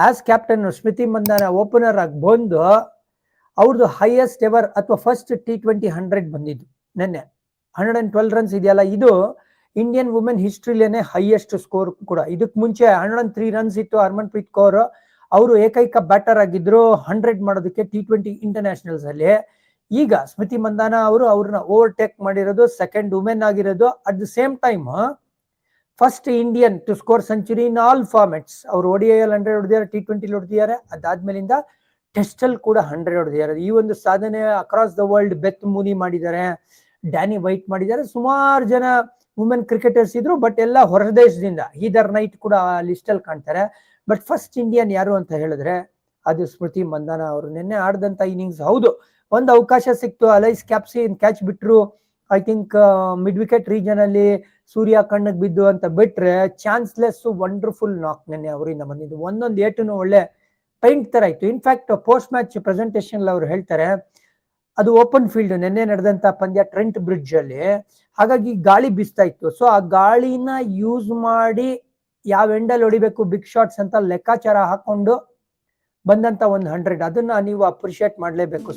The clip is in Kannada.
ಆಸ್ ಕ್ಯಾಪ್ಟನ್ ಸ್ಮೃತಿ ಮಂದಾನ ಓಪನರ್ ಆಗಿ ಬಂದು ಅವ್ರದ್ದು ಹೈಯೆಸ್ಟ್ ಎವರ್ ಅಥವಾ ಫಸ್ಟ್ T20 100 ಬಂದಿದ್ದು ನಿನ್ನೆ 112 ರನ್ಸ್ ಇದೆಯಲ್ಲ, ಇದು ಇಂಡಿಯನ್ ವುಮೆನ್ ಹಿಸ್ಟ್ರಿಲೇನೆ ಹೈಯೆಸ್ಟ್ ಸ್ಕೋರ್ ಕೂಡ. ಇದಕ್ಕೆ ಮುಂಚೆ 103 ರನ್ಸ್ ಇತ್ತು ಹರ್ಮನ್ಪ್ರೀತ್ ಕೌರ್, ಅವರು ಏಕೈಕ ಬ್ಯಾಟರ್ ಆಗಿದ್ರು 100 ಮಾಡೋದಕ್ಕೆ T20 ಇಂಟರ್ನ್ಯಾಷನಲ್ಸ್ ಅಲ್ಲಿ. ಈಗ ಸ್ಮೃತಿ ಮಂದಾನ ಅವರು ಅವ್ರನ್ನ ಓವರ್ಟೇಕ್ ಮಾಡಿರೋದು, ಸೆಕೆಂಡ್ ವುಮೆನ್ ಆಗಿರೋದು, at the same time first Indian to score century in all formats. ಅವ್ರು ODI 100 ಹೊಡೆದಿದ್ದಾರೆ, T20 ಹೊಡೆದಿದ್ದಾರೆ, ಅದಾದ್ಮೇಲಿಂದ ಟೆಸ್ಟ್ ಅಲ್ಲಿ ಕೂಡ 100 ಹೊಡೆದಿದ್ದಾರೆ. ಈ ಒಂದು ಸಾಧನೆ ಅಕ್ರಾಸ್ ದ ವರ್ಲ್ಡ್ ಬೆತ್ ಮೂನಿ ಮಾಡಿದ್ದಾರೆ, ಡ್ಯಾನಿ ವೈಟ್ ಮಾಡಿದ್ದಾರೆ, ಸುಮಾರು ಜನ ವುಮೆನ್ ಕ್ರಿಕೆಟರ್ಸ್ ಇದ್ರು, ಬಟ್ ಎಲ್ಲ ಹೊರದೇಶದಿಂದ. ಹೀದರ್ ನೈಟ್ ಕೂಡ ಆ ಲಿಸ್ಟ್ ಅಲ್ಲಿ ಕಾಣ್ತಾರೆ. ಬಟ್ ಫಸ್ಟ್ ಇಂಡಿಯನ್ ಯಾರು ಅಂತ ಹೇಳಿದ್ರೆ ಅದು ಸ್ಮೃತಿ ಮಂದಾನ ಅವರು. ನಿನ್ನೆ ಆಡಿದಂತ ಇನ್ನಿಂಗ್ಸ್ ಹೌದು, ಒಂದು ಅವಕಾಶ ಸಿಕ್ತು, ಅಲೈಸ್ ಕ್ಯಾಪ್ಸಿನ್ ಕ್ಯಾಚ್ ಬಿಟ್ರು, I think mid wicket region ಅಲ್ಲಿ ಸೂರ್ಯ ಕಣ್ಣಿಗೆ ಬಿದ್ದು ಅಂತ ಬಿಟ್ರೆ ಚಾನ್ಸ್ಲೆಸ್ ವಂಡರ್ಫುಲ್ ನಾಕ್ ನಿನ್ನೆ ಅವರಿಂದ ಬಂದಿದ್ದು. ಒಂದೊಂದು ಏಟುನು ಒಳ್ಳೆ ಪೈಂಟ್ ತರ ಇತ್ತು. ಇನ್ಫ್ಯಾಕ್ಟ್ ಪೋಸ್ಟ್ ಮ್ಯಾಚ್ ಪ್ರೆಸೆಂಟೇಷನ್ ಅವ್ರು ಹೇಳ್ತಾರೆ ಅದು ಓಪನ್ ಫೀಲ್ಡ್, ನಿನ್ನೆ ನಡೆದಂತ ಪಂದ್ಯ ಟ್ರೆಂಟ್ ಬ್ರಿಡ್ಜ್ ಅಲ್ಲಿ, ಹಾಗಾಗಿ ಗಾಳಿ ಬೀಸ್ತಾ ಇತ್ತು. ಸೊ ಆ ಗಾಳಿನ ಯೂಸ್ ಮಾಡಿ ಯಾವ ಎಂಡಲ್ಲಿ ಹೊಡಿಬೇಕು ಬಿಗ್ ಶಾಟ್ಸ್ ಅಂತ ಲೆಕ್ಕಾಚಾರ ಹಾಕೊಂಡು ಬಂದಂತ ಒಂದು 100, ಅದನ್ನ ನೀವು ಅಪ್ರಿಶಿಯೇಟ್ ಮಾಡ್ಲೇಬೇಕು.